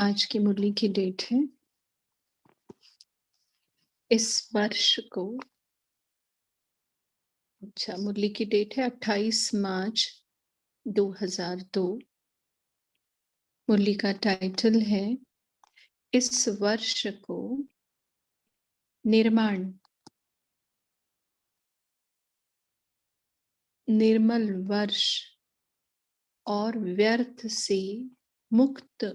आज की मुरली की डेट है। इस वर्ष को मुरली की डेट है 28 मार्च 2002। मुरली का टाइटल है इस वर्ष को निर्माण, निर्मल वर्ष और व्यर्थ से मुक्त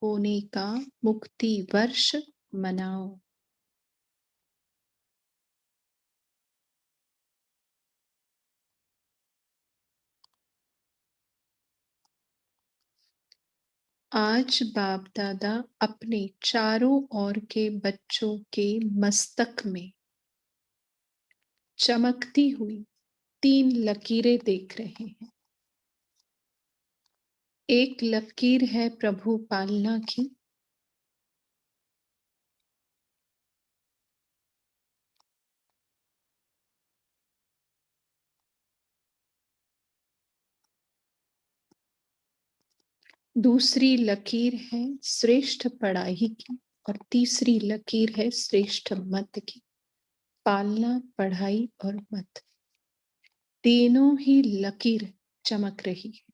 होने का मुक्ति वर्ष मनाओ। आज बाप दादा अपने चारों ओर के बच्चों के मस्तक में चमकती हुई 3 लकीरें देख रहे हैं। एक लकीर है प्रभु पालना की, दूसरी लकीर है श्रेष्ठ पढ़ाई की और तीसरी लकीर है श्रेष्ठ मत की। पालना, पढ़ाई और मत, तीनों ही लकीर चमक रही है।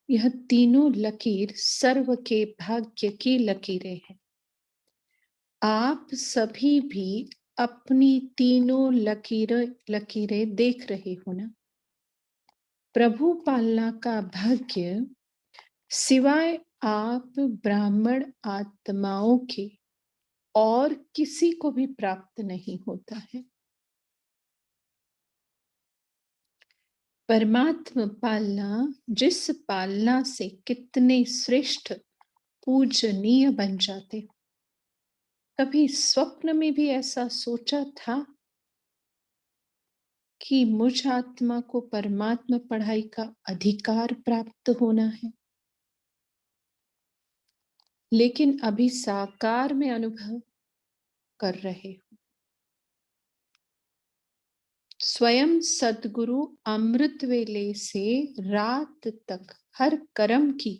यह तीनों लकीर सर्व के भाग्य की लकीरें हैं। आप सभी भी अपनी तीनों लकीरें देख रहे हो ना। प्रभु पालना का भाग्य सिवाय आप ब्राह्मण आत्माओं के और किसी को भी प्राप्त नहीं होता है। परमात्मा पालना, जिस पालना से कितने श्रेष्ठ पूजनीय बन जाते हो। कभी स्वप्न में भी ऐसा सोचा था कि मुझ आत्मा को परमात्मा पढ़ाई का अधिकार प्राप्त होना है? लेकिन अभी साकार में अनुभव कर रहे हो। स्वयं सद्गुरु अमृत वेले से रात तक हर कर्म की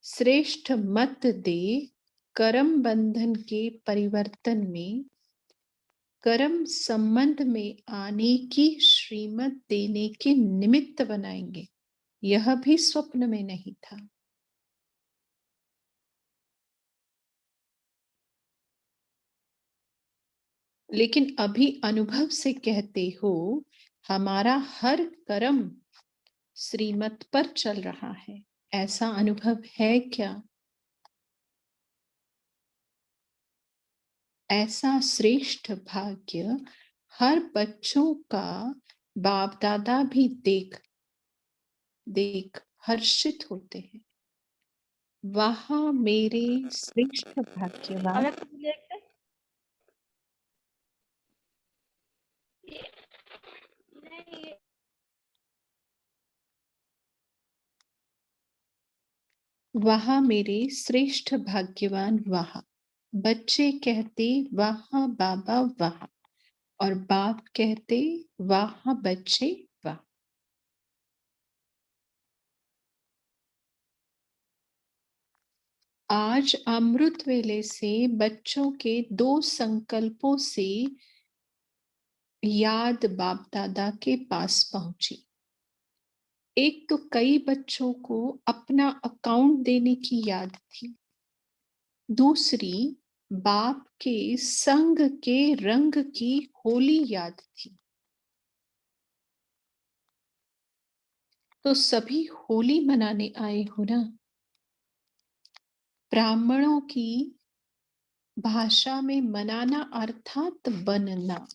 श्रेष्ठ मत दे कर्म बंधन के परिवर्तन में, कर्म संबंध में आने की श्रीमत देने के निमित्त बनाएंगे। यह भी स्वप्न में नहीं था। लेकिन अभी अनुभव से कहते हो हमारा हर कर्म श्रीमत पर चल रहा है। ऐसा अनुभव है क्या? ऐसा श्रेष्ठ भाग्य हर बच्चों का बाप दादा भी देख देख हर्षित होते हैं। वहां मेरे श्रेष्ठ भाग्यवान, वहां मेरे श्रेष्ठ भाग्यवान, वहां बच्चे कहते वहां बाबा वहां, और बाप कहते वहां बच्चे वाह। आज अमृत वेले से बच्चों के 2 संकल्पों से याद बाप दादा के पास पहुंची। एक तो कई बच्चों को अपना अकाउंट देने की याद थी, दूसरी बाप के संग के रंग की होली याद थी। तो सभी होली मनाने आए हो ना। ब्राह्मणों की भाषा में मनाना अर्थात बनना।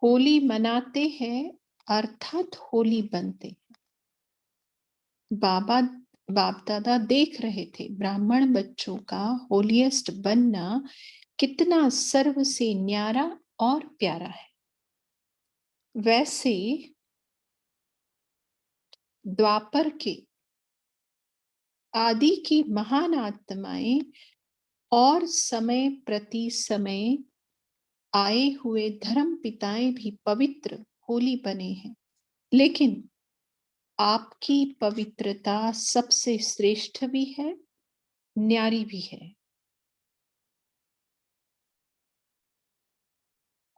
होली मनाते हैं अर्थात होली बनते हैं। बाप दादा देख रहे थे ब्राह्मण बच्चों का होलीएस्ट बनना कितना सर्व से न्यारा और प्यारा है। वैसे द्वापर के आदि की महान आत्माएं और समय प्रति समय आए हुए धर्म पिताएं भी पवित्र होली बने हैं। लेकिन आपकी पवित्रता सबसे श्रेष्ठ भी है, न्यारी भी है।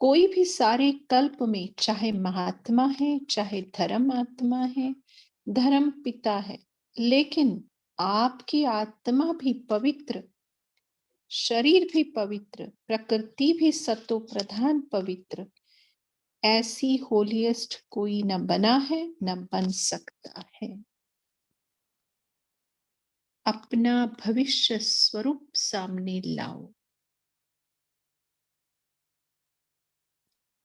कोई भी सारे कल्प में चाहे महात्मा है, चाहे धर्म आत्मा है, धर्म पिता है, लेकिन आपकी आत्मा भी पवित्र, शरीर भी पवित्र, प्रकृति भी सतो प्रधान पवित्र, ऐसी होलिएस्ट कोई न बना है न बन सकता है। अपना भविष्य स्वरूप सामने लाओ।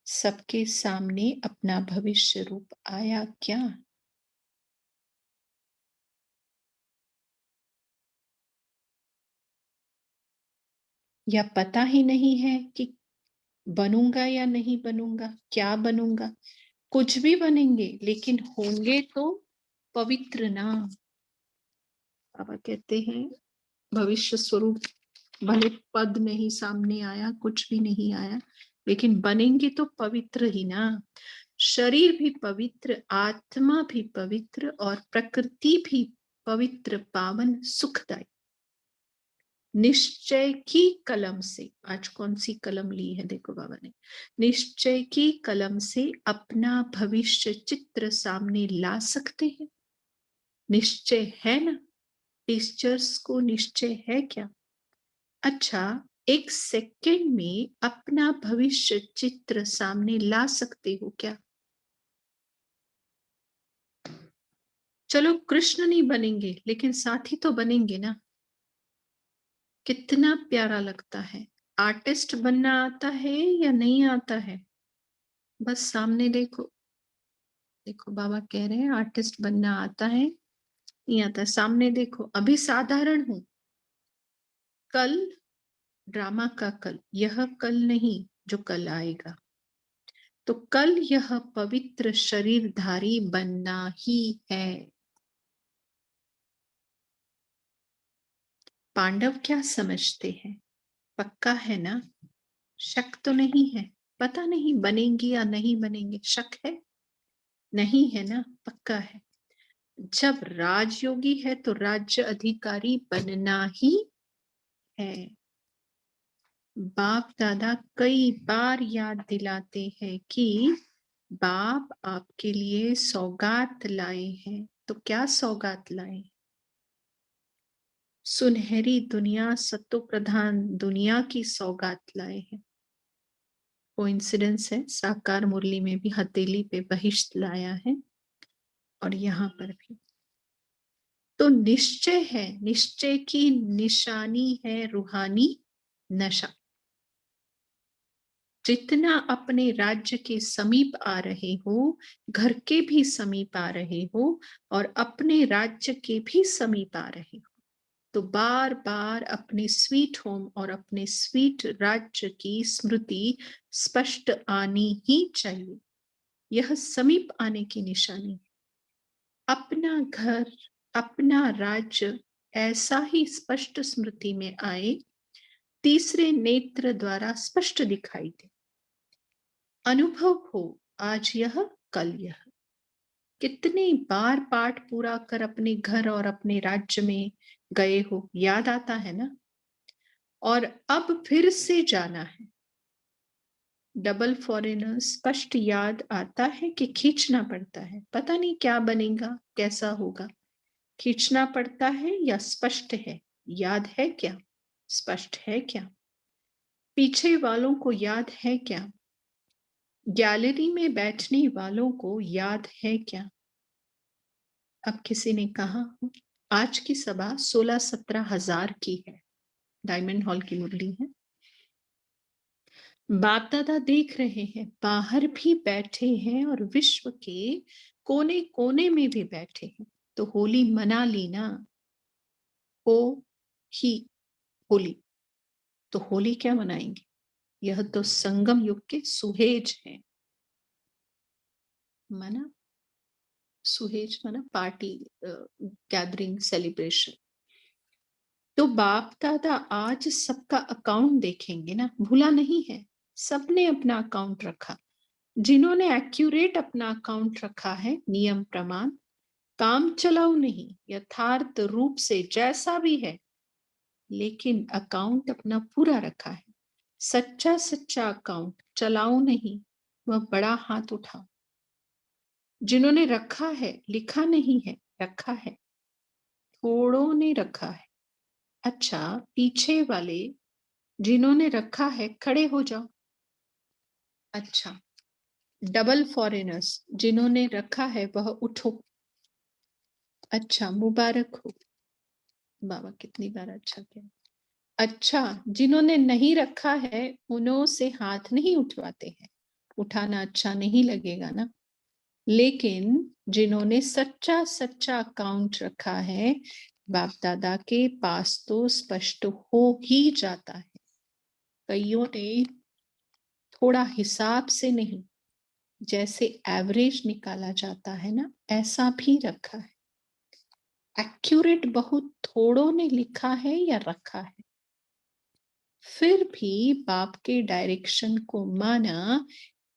सबके सामने अपना भविष्य रूप आया क्या? या पता ही नहीं है कि बनूंगा या नहीं बनूंगा, क्या बनूंगा? कुछ भी बनेंगे लेकिन होंगे तो पवित्र ना। बाबा कहते हैं भविष्य स्वरूप, भले पद नहीं सामने आया, कुछ भी नहीं आया, लेकिन बनेंगे तो पवित्र ही ना। शरीर भी पवित्र, आत्मा भी पवित्र और प्रकृति भी पवित्र, पावन, सुखदायी। निश्चय की कलम से, आज कौन सी कलम ली है देखो बाबा ने, निश्चय की कलम से अपना भविष्य चित्र सामने ला सकते हैं। निश्चय है ना? टीचर्स को निश्चय है क्या? अच्छा, एक सेकंड में अपना भविष्य चित्र सामने ला सकते हो क्या? चलो कृष्ण नहीं बनेंगे लेकिन साथी तो बनेंगे ना। कितना प्यारा लगता है। आर्टिस्ट बनना आता है या नहीं आता है? बस सामने देखो, देखो बाबा कह रहे हैं आर्टिस्ट बनना आता है नहीं आता है, सामने देखो। अभी साधारण हूं, कल ड्रामा का कल, यह कल नहीं जो कल आएगा। तो कल यह पवित्र शरीरधारी बनना ही है। पांडव क्या समझते हैं? पक्का है ना? शक तो नहीं है? पता नहीं बनेंगे या नहीं बनेंगे, शक है? नहीं है ना, पक्का है। जब राजयोगी है तो राज्य अधिकारी बनना ही है। बाप दादा कई बार याद दिलाते हैं कि बाप आपके लिए सौगात लाए हैं। तो क्या सौगात लाए? सुनहरी दुनिया, सत्तो प्रधान दुनिया की सौगात लाए हैं। कोइंसिडेंस है, साकार मुरली में भी हथेली पे बहिष्ठ लाया है और यहाँ पर भी। तो निश्चय है, निश्चय की निशानी है रूहानी नशा। जितना अपने राज्य के समीप आ रहे हो, घर के भी समीप आ रहे हो और अपने राज्य के भी समीप आ रहे हो, तो बार बार अपने स्वीट होम और अपने स्वीट राज्य की स्मृति स्पष्ट आनी ही चाहिए। यह समीप आने की निशानी। अपना घर, अपना राज्य ऐसा ही स्पष्ट स्मृति में आए, तीसरे नेत्र द्वारा स्पष्ट दिखाई दे, अनुभव हो, आज यह कल यह। कितने बार पाठ पूरा कर अपने घर और अपने राज्य में गए हो, याद आता है ना? और अब फिर से जाना है। डबल फॉरेनर स्पष्ट याद आता है कि खींचना पड़ता है, पता नहीं क्या बनेगा, कैसा होगा, खींचना पड़ता है या स्पष्ट है? याद है क्या? स्पष्ट है क्या? पीछे वालों को याद है क्या? गैलरी में बैठने वालों को याद है क्या? अब किसी ने कहा आज की सभा 16-17 हजार की है, डायमंड हॉल की मुरली है। बाप दादा देख रहे हैं, बाहर भी बैठे हैं और विश्व के कोने कोने में भी बैठे हैं। तो होली मना ली ना, हो ही होली। तो होली क्या मनाएंगे? यह तो संगम युग के सुहेज है। मना, सुहेज मना पार्टी, गैदरिंग, सेलिब्रेशन। तो बाप दादा आज सबका अकाउंट देखेंगे ना, भूला नहीं है। सबने अपना अकाउंट रखा, जिन्होंने एक्यूरेट अपना अकाउंट रखा है, नियम प्रमाण, काम चलाऊ नहीं, यथार्थ रूप से जैसा भी है, लेकिन अकाउंट अपना पूरा रखा है। सच्चा सच्चा अकाउंट चलाऊ नहीं, वह बड़ा हाथ उठाओ। जिन्होंने रखा है, लिखा नहीं है, रखा है, थोड़ों ने रखा है। अच्छा, पीछे वाले जिन्होंने रखा है खड़े हो जाओ। अच्छा, डबल फॉरेनर्स जिन्होंने रखा है वह उठो। अच्छा, मुबारक हो। बाबा कितनी बार अच्छा किया। अच्छा, जिन्होंने नहीं रखा है उन्हों से हाथ नहीं उठवाते हैं, उठाना अच्छा नहीं लगेगा ना। लेकिन जिन्होंने सच्चा सच्चा अकाउंट रखा है, बाप दादा के पास तो स्पष्ट हो ही जाता है। कईयों ने थोड़ा हिसाब से नहीं, जैसे एवरेज निकाला जाता है ना, ऐसा भी रखा है। एक्यूरेट बहुत थोड़ों ने लिखा है या रखा है, फिर भी बाप के डायरेक्शन को माना।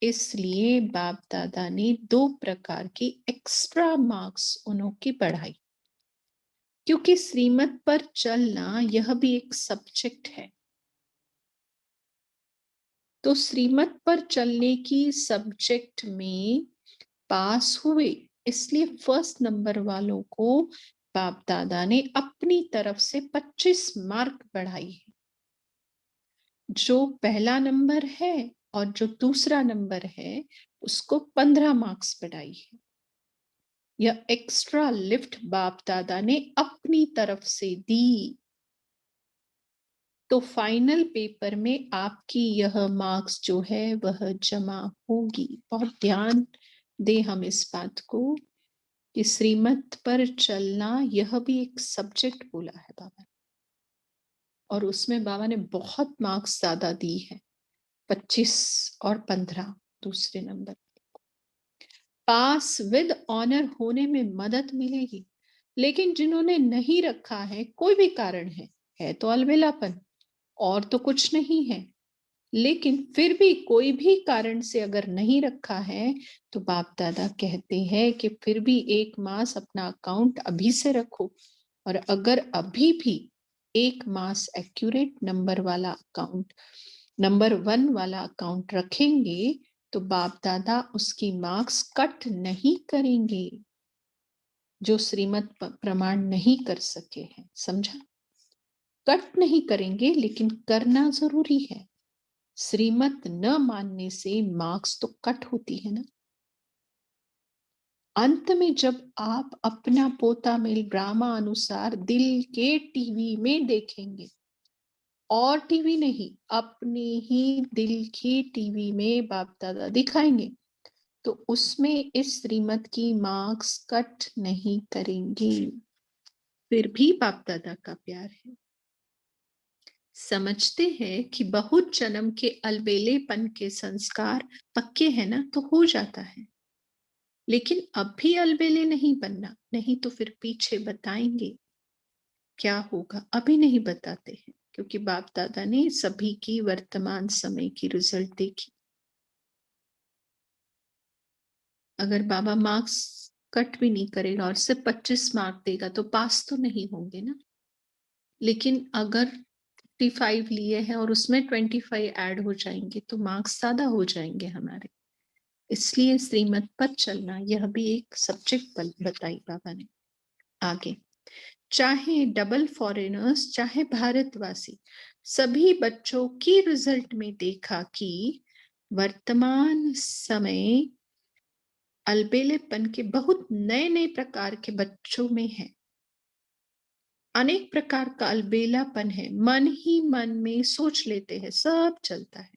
इसलिए बाप दादा ने 2 प्रकार की एक्स्ट्रा मार्क्स उन्हों की बढ़ाई, क्योंकि श्रीमत पर चलना यह भी एक सब्जेक्ट है। तो श्रीमत पर चलने की सब्जेक्ट में पास हुए, इसलिए फर्स्ट नंबर वालों को बाप दादा ने अपनी तरफ से 25 मार्क बढ़ाई है। जो पहला नंबर है और जो दूसरा नंबर है उसको 15 मार्क्स बढ़ाई है। यह एक्स्ट्रा लिफ्ट बाप दादा ने अपनी तरफ से दी। तो फाइनल पेपर में आपकी यह मार्क्स जो है वह जमा होगी। बहुत ध्यान दे हम इस बात को कि श्रीमत पर चलना यह भी एक सब्जेक्ट बोला है बाबा ने, और उसमें बाबा ने बहुत मार्क्स ज्यादा दी है, 25 और 15 दूसरे नंबर। पास विद ऑनर होने में मदद मिलेगी, लेकिन जिन्होंने नहीं रखा है, कोई भी कारण है तो अलबेलापन और तो कुछ नहीं है, लेकिन फिर भी कोई भी कारण से अगर नहीं रखा है तो बाप दादा कहते हैं कि फिर भी 1 मास अपना अकाउंट अभी से रखो। और अगर अभी भी 1 मास एक्यूरेट नंबर वाला अकाउंट, नंबर 1 वाला अकाउंट रखेंगे तो बाप दादा उसकी मार्क्स कट नहीं करेंगे, जो श्रीमत प्रमाण नहीं कर सके हैं। समझा? कट नहीं करेंगे, लेकिन करना जरूरी है। श्रीमत न मानने से मार्क्स तो कट होती है ना। अंत में जब आप अपना पोता मेल ड्रामा अनुसार दिल के टीवी में देखेंगे, और टीवी नहीं, अपने ही दिल की टीवी में बाप दादा दिखाएंगे, तो उसमें इस श्रीमत की मार्क्स कट नहीं करेंगी। फिर भी बाप दादा का प्यार है। समझते हैं कि बहुत जन्म के अलबेलेपन के संस्कार पक्के हैं ना, तो हो जाता है। लेकिन अब भी अलबेले नहीं बनना, नहीं तो फिर पीछे बताएंगे क्या होगा। अभी नहीं बताते हैं, क्योंकि बाप दादा ने सभी की वर्तमान समय की रिजल्ट देखी। अगर बाबा मार्क्स कट भी नहीं करेगा और सिर्फ 25 मार्क देगा तो पास तो नहीं होंगे ना। लेकिन अगर 55 लिए हैं और उसमें 25 ऐड हो जाएंगे तो मार्क्स ज्यादा हो जाएंगे हमारे। इसलिए श्रीमत पर चलना यह भी एक सब्जेक्ट बताई बाबा ने। आगे, चाहे डबल फॉरेनर्स चाहे भारतवासी, सभी बच्चों की रिजल्ट में देखा कि वर्तमान समय अलबेलेपन के बहुत नए नए प्रकार के बच्चों में है। अनेक प्रकार का अलबेलापन है, मन ही मन में सोच लेते हैं, सब चलता है।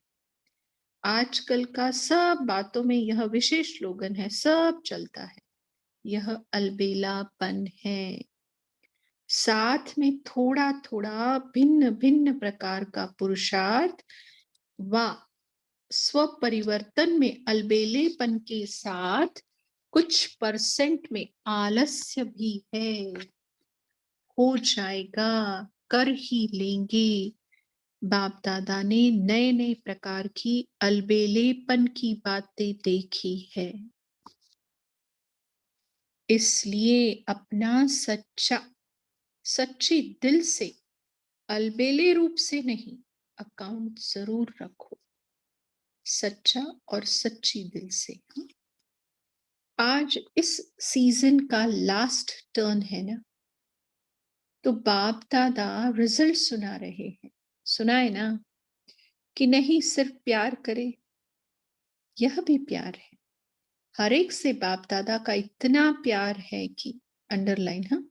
आजकल का सब बातों में यह विशेष स्लोगन है, सब चलता है। यह अलबेलापन है। साथ में थोड़ा थोड़ा भिन्न भिन्न प्रकार का पुरुषार्थ व स्व परिवर्तन में अलबेलेपन के साथ कुछ परसेंट में आलस्य भी है। हो जाएगा, कर ही लेंगे। बाप दादा ने नए नए प्रकार की अलबेलेपन की बातें देखी है। इसलिए अपना सच्चे दिल से, अलबेले रूप से नहीं, अकाउंट जरूर रखो, सच्चा और सच्ची दिल से। आज इस सीजन का लास्ट टर्न है ना, तो बाप दादा रिजल्ट सुना रहे हैं। सुनाए ना कि नहीं सिर्फ प्यार करे, यह भी प्यार है। हर एक से बाप दादा का इतना प्यार है कि, अंडरलाइन, हाँ,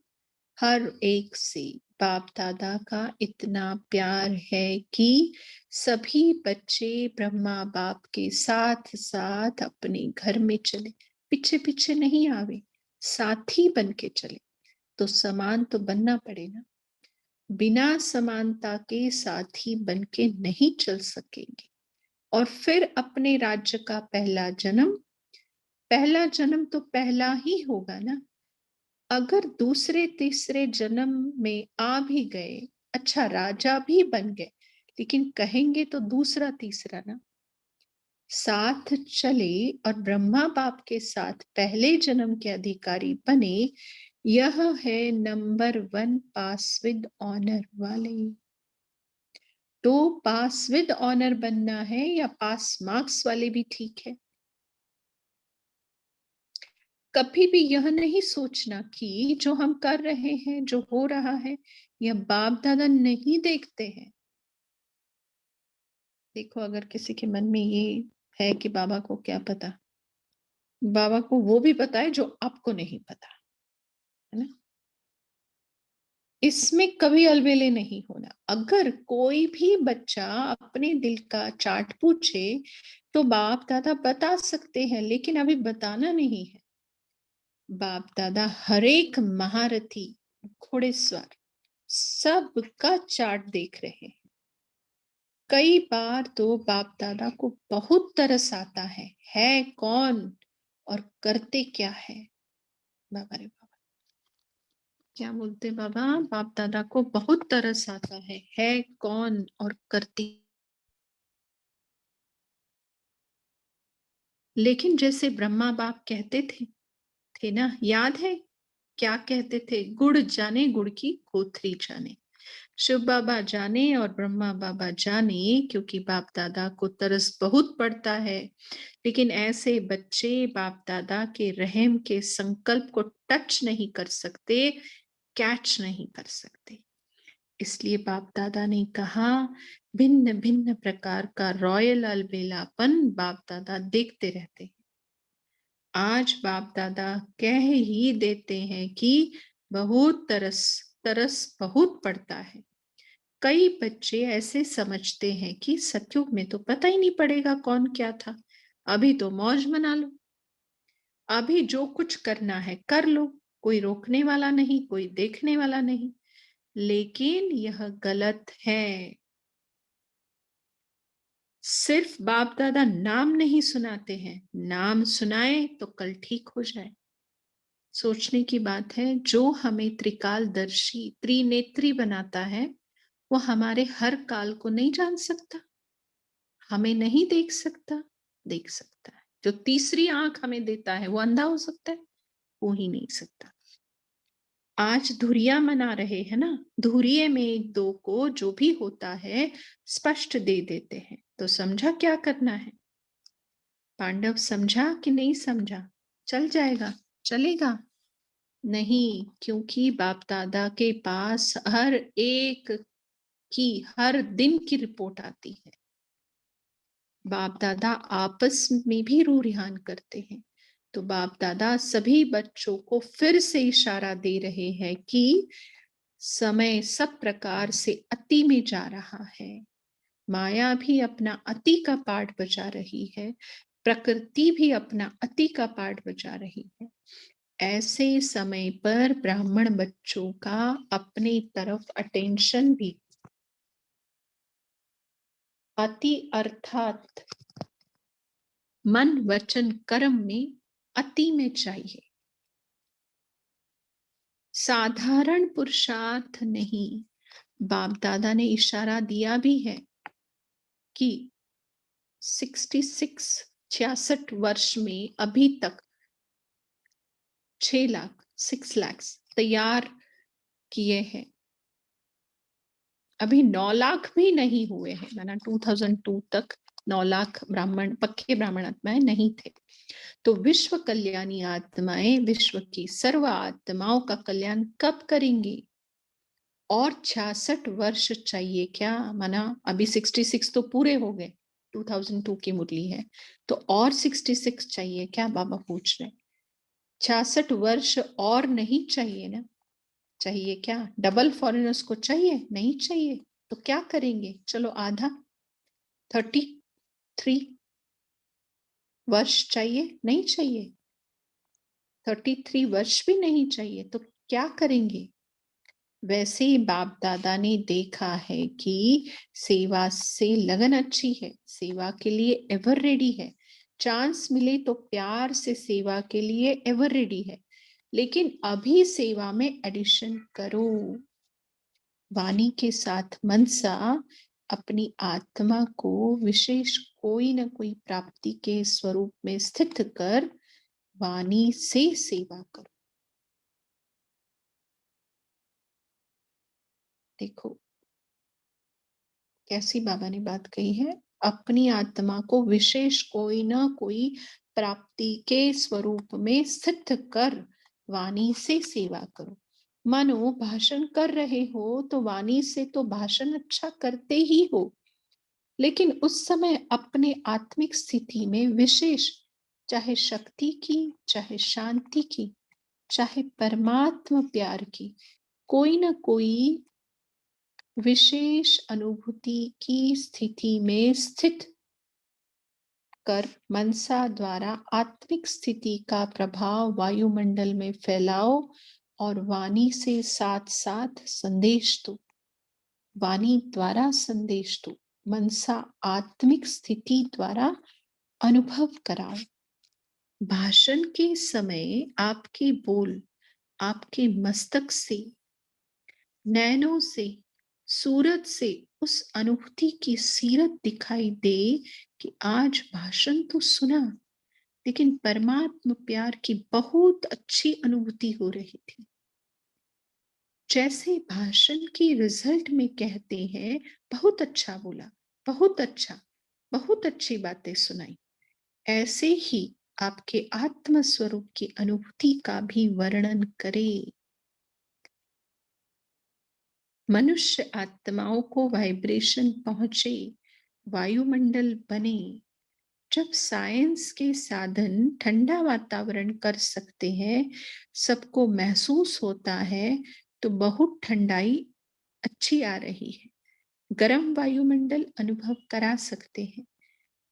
हर एक से बाप दादा का इतना प्यार है कि सभी बच्चे ब्रह्मा बाप के साथ साथ अपने घर में चले, पीछे पीछे नहीं आवे, साथी बन के चले। तो समान तो बनना पड़े ना, बिना समानता के साथी बन के नहीं चल सकेंगे। और फिर अपने राज्य का पहला जन्म तो पहला ही होगा ना। अगर दूसरे तीसरे जन्म में आ भी गए, अच्छा राजा भी बन गए, लेकिन कहेंगे तो दूसरा तीसरा ना। साथ चले और ब्रह्मा बाप के साथ पहले जन्म के अधिकारी बने, यह है नंबर 1 पास विद ऑनर वाले। तो पास विद ऑनर बनना है या पास मार्क्स वाले भी ठीक है। कभी भी यह नहीं सोचना कि जो हम कर रहे हैं, जो हो रहा है, यह बाप दादा नहीं देखते हैं। देखो, अगर किसी के मन में ये है कि बाबा को क्या पता, बाबा को वो भी पता है जो आपको नहीं पता, है ना। इसमें कभी अलबेले नहीं होना। अगर कोई भी बच्चा अपने दिल का चार्ट पूछे तो बाप दादा बता सकते हैं, लेकिन अभी बताना नहीं है। बाप दादा हरेक महारथी, घोड़ेसवार, सबका चार्ट देख रहे हैं। कई बार तो बाप दादा को बहुत तरस आता है कौन और करते क्या है। बाबा रे बाबा, क्या बोलते बाबा, बाप दादा को बहुत तरस आता है कौन और करते। लेकिन जैसे ब्रह्मा बाप कहते थे ना, याद है क्या कहते थे, गुड़ जाने गुड़ की कोथरी जाने। शिव बाबा जाने और ब्रह्मा बाबा जाने, क्योंकि बाप दादा को तरस बहुत पड़ता है। लेकिन ऐसे बच्चे बाप दादा के रहम के संकल्प को टच नहीं कर सकते, कैच नहीं कर सकते। इसलिए बाप दादा ने कहा, भिन्न भिन्न प्रकार का रॉयल अलबेलापन बाप दादा देखते रहते हैं। आज बाप दादा कह ही देते हैं कि बहुत तरस बहुत पड़ता है। कई बच्चे ऐसे समझते हैं कि सतयुग में तो पता ही नहीं पड़ेगा कौन क्या था, अभी तो मौज मना लो, अभी जो कुछ करना है कर लो, कोई रोकने वाला नहीं, कोई देखने वाला नहीं। लेकिन यह गलत है। सिर्फ बाप दादा नाम नहीं सुनाते हैं, नाम सुनाए तो कल ठीक हो जाए। सोचने की बात है, जो हमें त्रिकालदर्शी त्रिनेत्री बनाता है, वो हमारे हर काल को नहीं जान सकता, हमें नहीं देख सकता, देख सकता है। जो तीसरी आंख हमें देता है वो अंधा हो सकता है, हो ही नहीं सकता। आज धुरिया मना रहे हैं ना, धुरिये में एक दो को जो भी होता है स्पष्ट दे देते हैं। तो समझा क्या करना है। पांडव समझा कि नहीं समझा, चल जाएगा, चलेगा नहीं, क्योंकि बाप दादा के पास हर एक की हर दिन की रिपोर्ट आती है। बाप दादा आपस में भी रू रिहान करते हैं। तो बाप दादा सभी बच्चों को फिर से इशारा दे रहे हैं कि समय सब प्रकार से अति में जा रहा है। माया भी अपना अति का पाठ बजा रही है, प्रकृति भी अपना अति का पाठ बजा रही है। ऐसे समय पर ब्राह्मण बच्चों का अपनी तरफ अटेंशन भी अति अर्थात मन वचन कर्म में अति में चाहिए। साधारण पुरुषार्थ नहीं। बाप दादा ने इशारा दिया भी है कि 66 वर्ष में अभी तक 6 लाख 6 लाख तैयार किए हैं। अभी 9 लाख भी नहीं हुए हैं, माना 2002 तक 9 लाख ब्राह्मण, पक्के ब्राह्मण आत्माएं नहीं थे। तो विश्व कल्याणी आत्माएं विश्व की सर्व आत्माओं का कल्याण कब करेंगी? और 66 वर्ष चाहिए क्या? माना अभी 66 तो पूरे हो गए, 2002 की मुरली है, तो और 66 चाहिए क्या? बाबा पूछ रहे। 66 वर्ष और नहीं चाहिए ना? चाहिए क्या? डबल फॉरेनर्स को चाहिए? नहीं चाहिए। तो क्या करेंगे? चलो आधा 33 वर्ष चाहिए? नहीं चाहिए। 33 वर्ष भी नहीं चाहिए। तो क्या करेंगे? वैसे ही बाप दादा ने देखा है कि सेवा से लगन अच्छी है, सेवा के लिए एवर रेडी है, चांस मिले तो प्यार से सेवा के लिए एवर रेडी है, लेकिन अभी सेवा में एडिशन करो। वाणी के साथ मनसा अपनी आत्मा को विशेष कोई न कोई प्राप्ति के स्वरूप में स्थित कर वाणी से सेवा करो। देखो कैसी बाबा ने बात कही है, अपनी आत्मा को विशेष कोई ना कोई प्राप्ति के स्वरूप में स्थित कर वाणी से सेवा करो। मानो भाषण कर रहे हो तो वाणी से तो भाषण अच्छा करते ही हो, लेकिन उस समय अपने आत्मिक स्थिति में विशेष, चाहे शक्ति की, चाहे शांति की, चाहे परमात्मा प्यार की, कोई ना कोई विशेष अनुभूति की स्थिति में स्थित कर मनसा द्वारा आत्मिक स्थिति का प्रभाव वायुमंडल में फैलाओ और वाणी से साथ साथ संदेश दो। वाणी द्वारा संदेश दो, मनसा आत्मिक स्थिति द्वारा अनुभव कराओ। भाषण के समय आपके बोल आपके मस्तक से, नैनों से, सूरत से उस अनुभूति की सीरत दिखाई दे कि आज भाषण तो सुना, लेकिन परमात्मा प्यार की बहुत अच्छी अनुभूति हो रही थी। जैसे भाषण की रिजल्ट में कहते हैं बहुत अच्छा बोला, बहुत अच्छा, बहुत अच्छी बातें सुनाई, ऐसे ही आपके आत्म स्वरूप की अनुभूति का भी वर्णन करें। मनुष्य आत्माओं को वाइब्रेशन पहुंचे, वायुमंडल बने। जब साइंस के साधन ठंडा वातावरण कर सकते हैं, सबको महसूस होता है तो बहुत ठंडाई अच्छी आ रही है, गर्म वायुमंडल अनुभव करा सकते हैं।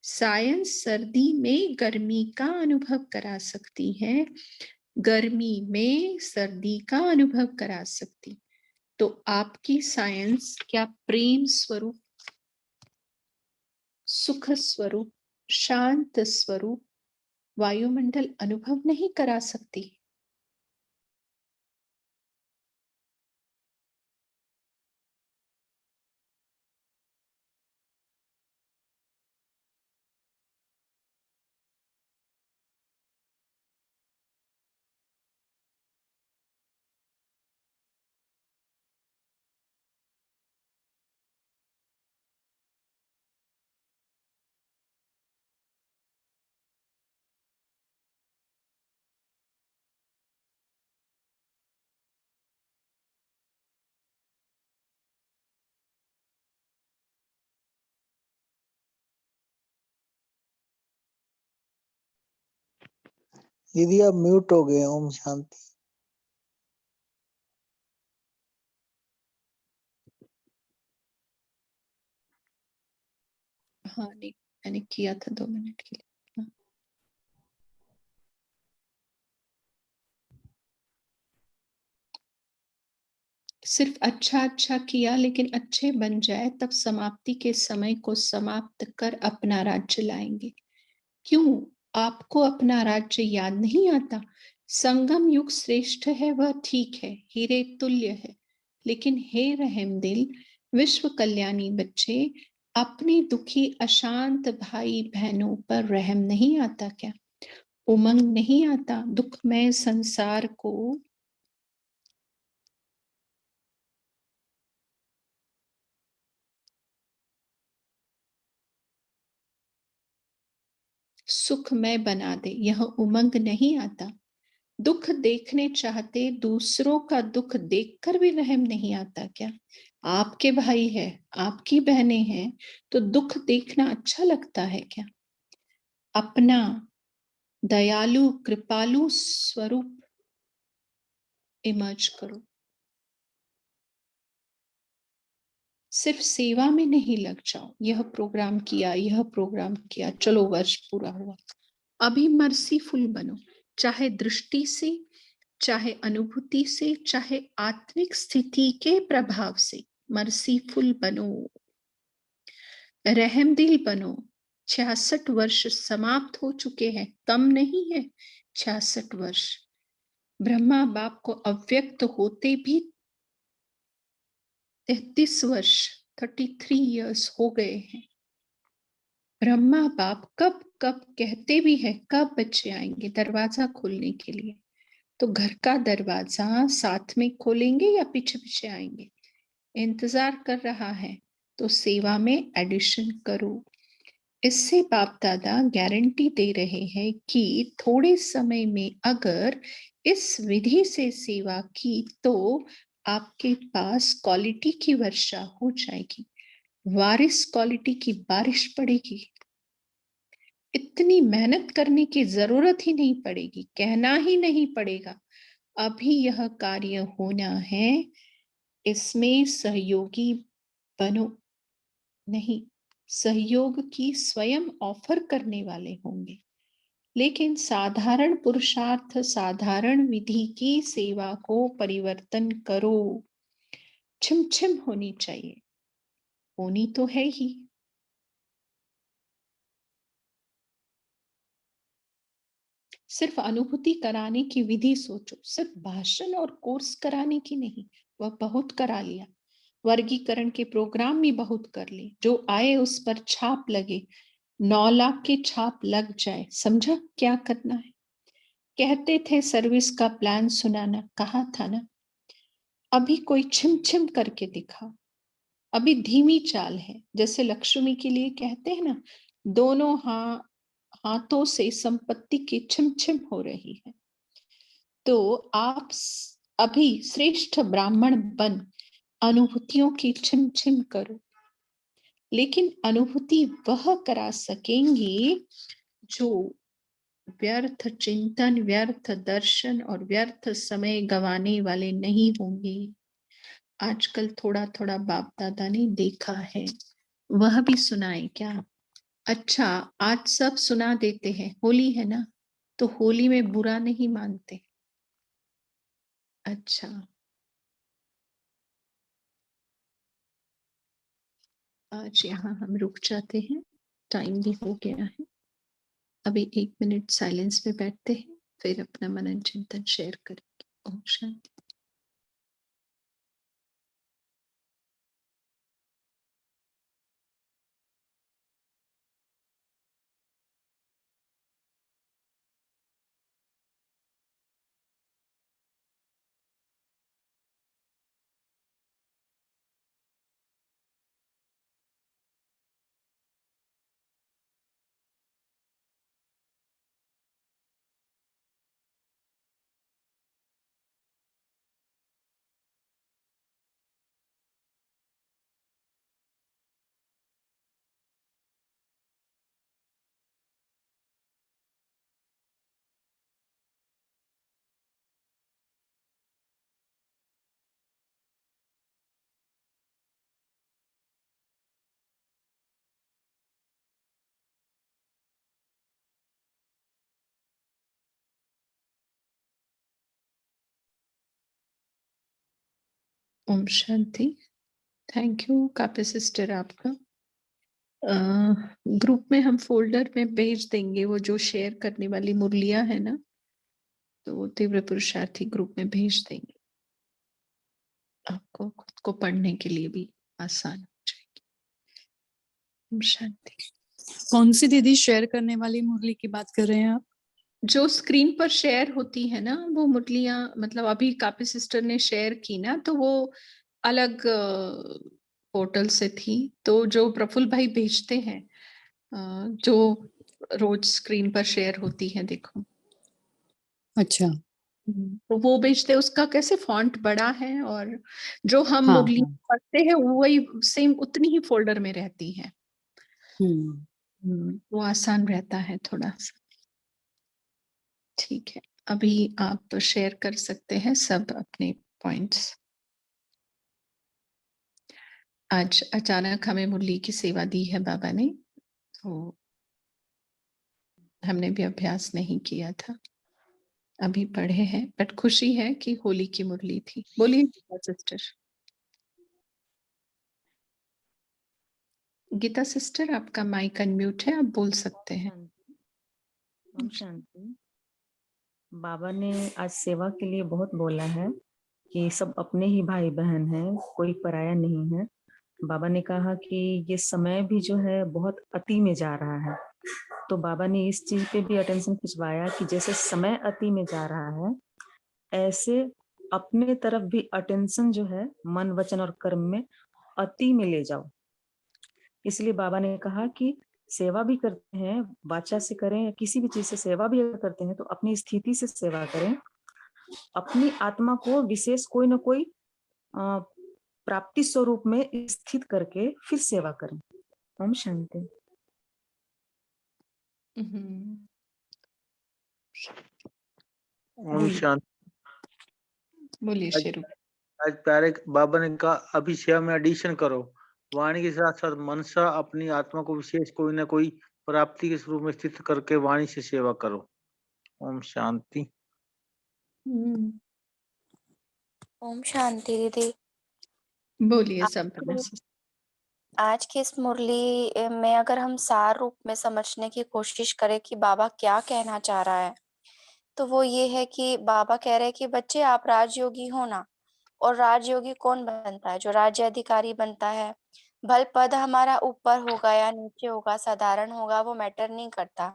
साइंस सर्दी में गर्मी का अनुभव करा सकती है, गर्मी में सर्दी का अनुभव करा सकती। तो आपकी साइंस क्या प्रेम स्वरूप, सुख स्वरूप, शांत स्वरूप वायुमंडल अनुभव नहीं करा सकती? दीदी आप म्यूट हो गए। ओम शांति। हाँ नहीं, मैंने किया था 2 मिनट के लिए। हाँ। सिर्फ अच्छा अच्छा किया, लेकिन अच्छे बन जाए तब समाप्ति के समय को समाप्त कर अपना राज्य लाएंगे। क्यों? आपको अपना राज्य याद नहीं आता? संगम युग श्रेष्ठ है, वह ठीक है, हीरे तुल्य है, लेकिन हे रहम दिल विश्व कल्याणी बच्चे, अपने दुखी अशांत भाई बहनों पर रहम नहीं आता क्या? उमंग नहीं आता दुखमय संसार को, सुखमय बना दे। यह उमंग नहीं आता। दुख देखने चाहते, दूसरों का दुख देखकर भी रहम नहीं आता क्या? आपके भाई है, आपकी बहनें हैं, तो दुख देखना अच्छा लगता है क्या? अपना दयालु कृपालु स्वरूप इमर्ज करो। सिर्फ सेवा में नहीं लग जाओ, यह प्रोग्राम किया, यह प्रोग्राम किया, चलो वर्ष पूरा हुआ। अभी मर्सीफुल बनो, चाहे दृष्टि से, चाहे अनुभूति से, चाहे आत्मिक स्थिति के प्रभाव से। मर्सीफुल बनो, रहमदिल बनो। 66 वर्ष समाप्त हो चुके हैं, कम नहीं है 66 वर्ष। ब्रह्मा बाप को अव्यक्त होते भी 33 वर्ष 33 इयर्स हो गए हैं। ब्रह्मा बाप कब कब कहते भी है कब बच्चे आएंगे दरवाजा खोलने के लिए। तो घर का दरवाजा साथ में खोलेंगे या पीछे पीछे आएंगे? इंतजार कर रहा है, तो सेवा में एडिशन करो। इससे बाप दादा गारंटी दे रहे हैं कि थोड़े समय में अगर इस विधि से सेवा की तो आपके पास क्वालिटी की वर्षा हो जाएगी, वारिस क्वालिटी की बारिश पड़ेगी। इतनी मेहनत करने की जरूरत ही नहीं पड़ेगी, कहना ही नहीं पड़ेगा। अभी यह कार्य होना है, इसमें सहयोगी बनो। नहीं, सहयोग की स्वयं ऑफर करने वाले होंगे, लेकिन साधारण पुरुषार्थ साधारण विधि की सेवा को परिवर्तन करो। छिम छिम होनी चाहिए, होनी तो है ही। सिर्फ अनुभूति कराने की विधि सोचो, सिर्फ भाषण और कोर्स कराने की नहीं, वह बहुत करा लिया। वर्गीकरण के प्रोग्राम भी बहुत कर लिए, जो आए उस पर छाप लगे, 9 लाख की छाप लग जाए। समझा क्या करना है? कहते थे सर्विस का प्लान सुनाना, कहा था ना। अभी कोई छिम छिम करके दिखा। अभी धीमी चाल है, जैसे लक्ष्मी के लिए कहते हैं ना, दोनों हाथों से संपत्ति की छिम छिम हो रही है। तो आप अभी श्रेष्ठ ब्राह्मण बन अनुभूतियों की छिम छिम करो। लेकिन अनुभूति वह करा सकेंगी जो व्यर्थ चिंतन, व्यर्थ दर्शन और व्यर्थ समय गंवाने वाले नहीं होंगे। आजकल थोड़ा थोड़ा बाप दादा ने देखा है, वह भी सुनाए क्या? अच्छा, आज सब सुना देते हैं, होली है ना, तो होली में बुरा नहीं मानते। अच्छा, आज यहाँ हम रुक जाते हैं, टाइम भी हो गया है। अभी 1 मिनट साइलेंस में बैठते हैं, फिर अपना मनन चिंतन शेयर करेंगे। ओम शांति। ओम शांति। थैंक यू कापे सिस्टर आपका। ग्रुप में हम फोल्डर में भेज देंगे वो जो शेयर करने वाली मुरलियां है ना, तो वो तीव्र पुरुषार्थी ग्रुप में भेज देंगे, आपको खुद को पढ़ने के लिए भी आसान हो जाएगी। ओम शांति। कौन सी दीदी शेयर करने वाली मुरली की बात कर रहे हैं आप? जो स्क्रीन पर शेयर होती है ना वो मुरलियां, मतलब अभी कापी सिस्टर ने शेयर की ना, तो वो अलग पोर्टल से थी। तो जो प्रफुल्ल भाई भेजते हैं, जो रोज स्क्रीन पर शेयर होती है, देखो। अच्छा। तो वो भेजते, उसका कैसे फॉन्ट बड़ा है, और जो हम हाँ मुरली हाँ। पढ़ते हैं वही सेम उतनी ही फोल्डर में रहती है। हम्म। वो आसान रहता है थोड़ा सा। ठीक है, अभी आप तो शेयर कर सकते हैं सब अपने पॉइंट्स। आज अचानक हमें मुरली की सेवा दी है बाबा ने, तो हमने भी अभ्यास नहीं किया था, अभी पढ़े हैं, बट खुशी है कि होली की मुरली थी। बोलिए सिस्टर। गीता सिस्टर, आपका माइक अनम्यूट है, आप बोल सकते हैं। ओम शांति। बाबा ने आज सेवा के लिए बहुत बोला है कि सब अपने ही भाई बहन हैं, कोई पराया नहीं है। बाबा ने कहा कि ये समय भी जो है बहुत अति में जा रहा है, तो बाबा ने इस चीज पे भी अटेंशन खिंचवाया कि जैसे समय अति में जा रहा है, ऐसे अपने तरफ भी अटेंशन जो है मन वचन और कर्म में अति में ले जाओ। इसलिए बाबा ने कहा कि सेवा भी करते हैं, वाचा से करें या किसी भी चीज से सेवा भी अगर करते हैं तो अपनी स्थिति से सेवा करें, अपनी आत्मा को विशेष कोई ना कोई प्राप्ति स्वरूप में स्थित करके फिर सेवा करें। ओम शांति। ओम शांति। बोलिए आज शेरू। आज प्यारे बाबा ने कहा अभी सेवा में एडिशन करो, वाणी के साथ साथ मनसा अपनी आत्मा को विशेष कोई ना कोई प्राप्ति के स्वरूप में स्थित करके वाणी से सेवा करो। ओम शांति। ओम शांति दीदी। बोलिए सब। आज की इस मुरली में अगर हम सार रूप में समझने की कोशिश करें कि बाबा क्या कहना चाह रहा है, तो वो ये है कि बाबा कह रहे हैं कि बच्चे आप राजयोगी हो ना। और राजयोगी कौन बनता है? जो राज्य अधिकारी बनता है। भल पद हमारा ऊपर होगा या नीचे होगा, साधारण होगा, वो मैटर नहीं करता,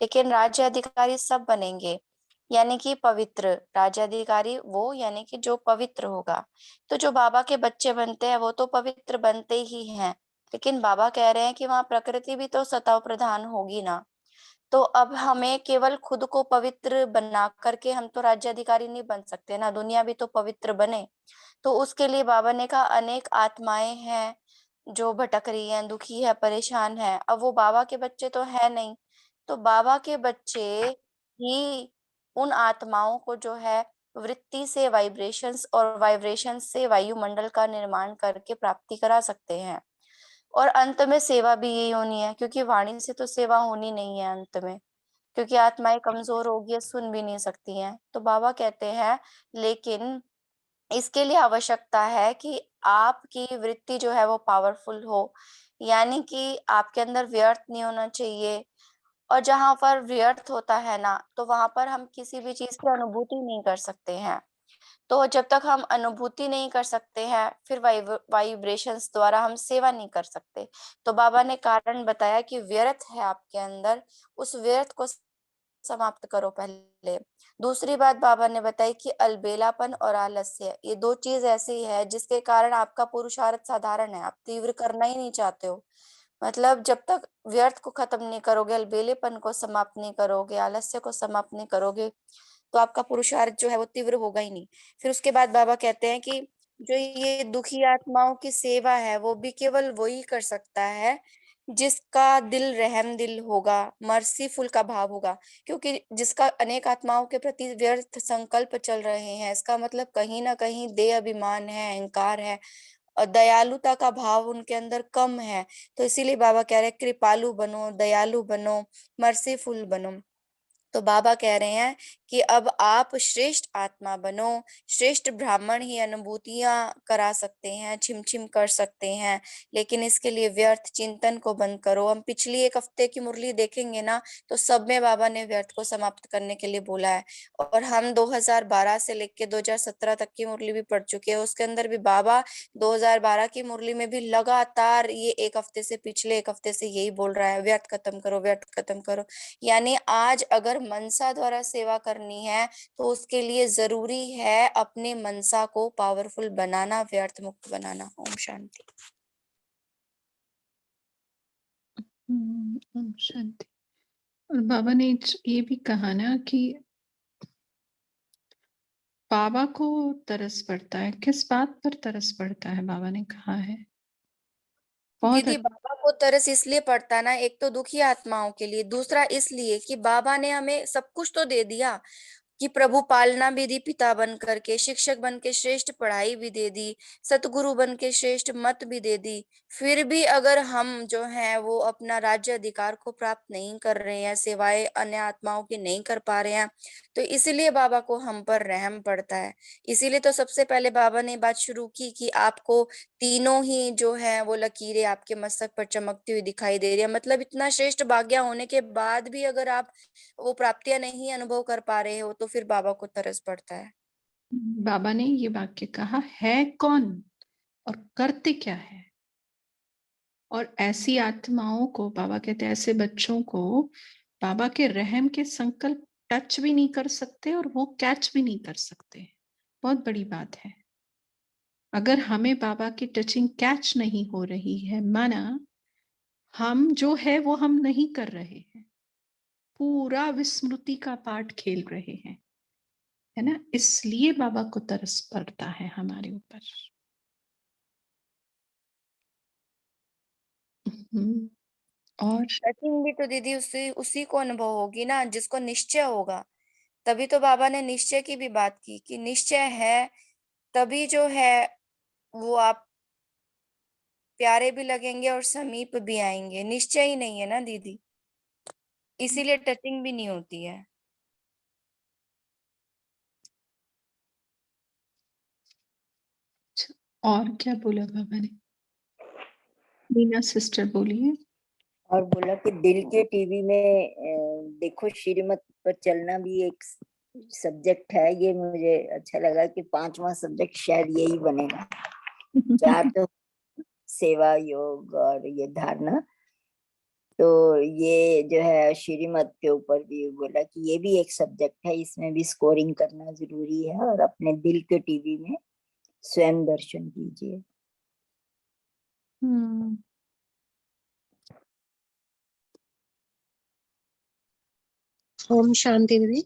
लेकिन राज्य अधिकारी सब बनेंगे, यानी कि पवित्र राज्य अधिकारी वो, यानी कि जो पवित्र होगा। तो जो बाबा के बच्चे बनते हैं वो तो पवित्र बनते ही हैं, लेकिन बाबा कह रहे हैं कि वहां प्रकृति भी तो सतव प्रधान होगी ना। तो अब हमें केवल खुद को पवित्र बना करके हम तो राज्य अधिकारी नहीं बन सकते ना, दुनिया भी तो पवित्र बने। तो उसके लिए बाबा ने कहा अनेक आत्माएं हैं जो भटक रही हैं, दुखी है, परेशान है। अब वो बाबा के बच्चे तो है नहीं, तो बाबा के बच्चे ही उन आत्माओं को जो है वृत्ति से वाइब्रेशंस और वाइब्रेशंस से वायुमंडल का निर्माण करके प्राप्ति करा सकते हैं। और अंत में सेवा भी यही होनी है, क्योंकि वाणी से तो सेवा होनी नहीं है अंत में, क्योंकि आत्माएं कमजोर होगी है, सुन भी नहीं सकती हैं। तो बाबा कहते हैं लेकिन इसके लिए आवश्यकता है कि आपकी वृत्ति जो है वो पावरफुल हो, यानी कि आपके अंदर व्यर्थ नहीं होना चाहिए। और जहां पर व्यर्थ होता है ना, तो वहां पर हम किसी भी चीज की अनुभूति नहीं कर सकते हैं। तो जब तक हम अनुभूति नहीं कर सकते हैं, फिर वाइब्रेशंस द्वारा हम सेवा नहीं कर सकते। तो बाबा ने कारण बताया कि व्यर्थ है आपके अंदर, उस व्यर्थ को समाप्त करो पहले। दूसरी बात बाबा ने बताई कि अलबेलापन और आलस्य, ये दो चीज ऐसी है जिसके कारण आपका पुरुषार्थ साधारण है, आप तीव्र करना ही नहीं चाहते हो। मतलब जब तक व्यर्थ को खत्म नहीं करोगे, अलबेलेपन को समाप्त नहीं करोगे, आलस्य को समाप्त नहीं करोगे, तो आपका पुरुषार्थ जो है वो तीव्र होगा ही नहीं। फिर उसके बाद बाबा कहते हैं कि जो ये दुखी आत्माओं की सेवा है वो भी केवल वही कर सकता है जिसका दिल रहम दिल होगा, मर्सीफुल का भाव होगा। क्योंकि जिसका अनेक आत्माओं के प्रति व्यर्थ संकल्प चल रहे हैं, इसका मतलब कहीं ना कहीं देह अभिमान है, अहंकार है, और दयालुता का भाव उनके अंदर कम है। तो इसीलिए बाबा कह रहे हैं कृपालु बनो, दयालु बनो, मर्सीफुल बनो। तो बाबा कह रहे हैं कि अब आप श्रेष्ठ आत्मा बनो, श्रेष्ठ ब्राह्मण ही अनुभूतियां करा सकते हैं, छिम छिम कर सकते हैं, लेकिन इसके लिए व्यर्थ चिंतन को बंद करो। हम पिछली एक हफ्ते की मुरली देखेंगे ना, तो सब में बाबा ने व्यर्थ को समाप्त करने के लिए बोला है। और हम 2012 से लेकर 2017 तक की मुरली भी पढ़ चुके हैं, उसके अंदर भी बाबा 2012 की मुरली में भी लगातार ये एक हफ्ते से, पिछले एक हफ्ते से यही बोल रहा है, व्यर्थ खत्म करो, व्यर्थ खत्म करो। यानी आज अगर मनसा द्वारा सेवा करनी है तो उसके लिए जरूरी है अपने मनसा को पावरफुल बनाना, व्यर्थ मुक्त बनाना। ओम शांति। ओम शांति। और बाबा ने ये भी कहा ना कि बाबा को तरस पड़ता है। किस बात पर तरस पड़ता है? बाबा ने कहा है बहुत दीदी, बाबा को तरस इसलिए पड़ता ना, एक तो दुखी आत्माओं के लिए, दूसरा इसलिए कि बाबा ने हमें सब कुछ तो दे दिया कि प्रभु पालना भी दी, पिता बन करके, शिक्षक बन के श्रेष्ठ पढ़ाई भी दे दी, सतगुरु बन के श्रेष्ठ मत भी दे दी। फिर भी अगर हम जो हैं वो अपना राज्य अधिकार को प्राप्त नहीं कर रहे हैं, सेवाएं अन्य आत्माओं की नहीं कर पा रहे हैं, तो इसीलिए बाबा को हम पर रहम पड़ता है। इसीलिए तो सबसे पहले बाबा ने बात शुरू की कि आपको तीनों ही जो है वो लकीरें आपके मस्तक पर चमकती हुई दिखाई दे रही है। मतलब इतना श्रेष्ठ भाग्य होने के बाद भी अगर आप वो प्राप्तियां नहीं अनुभव कर पा रहे हो तो फिर बाबा को तरस पड़ता है। बाबा ने ये वाक्य कहा है कौन और करते क्या है। और ऐसी आत्माओं को बाबा कहते हैं, ऐसे बच्चों को बाबा के रहम के संकल्प टच भी नहीं कर सकते और वो कैच भी नहीं कर सकते। बहुत बड़ी बात है। अगर हमें बाबा की टचिंग कैच नहीं हो रही है, माना हम जो है वो हम नहीं कर रहे हैं, पूरा विस्मृति का पाठ खेल रहे हैं, है ना। इसलिए बाबा को तरस पड़ता है हमारे ऊपर। और टचिंग भी तो दीदी उसी को अनुभव होगी ना जिसको निश्चय होगा। तभी तो बाबा ने निश्चय की भी बात की कि निश्चय है तभी जो है वो आप प्यारे भी लगेंगे और समीप भी आएंगे। निश्चय ही नहीं है ना दीदी, इसीलिए टचिंग भी नहीं होती है। और क्या बोला बाबा ने? मीना सिस्टर बोलिए। और बोला कि दिल के टीवी में देखो श्रीमत पर चलना भी एक सब्जेक्ट है। ये मुझे अच्छा लगा कि 5वां सब्जेक्ट शायद यही बनेगा। 4 तो सेवा, योग और ये धारणा, तो ये जो है श्रीमत के ऊपर भी बोला कि ये भी एक सब्जेक्ट है, इसमें भी स्कोरिंग करना जरूरी है और अपने दिल के टीवी में स्वयं दर्शन कीजिए। ओम शांति दीदी।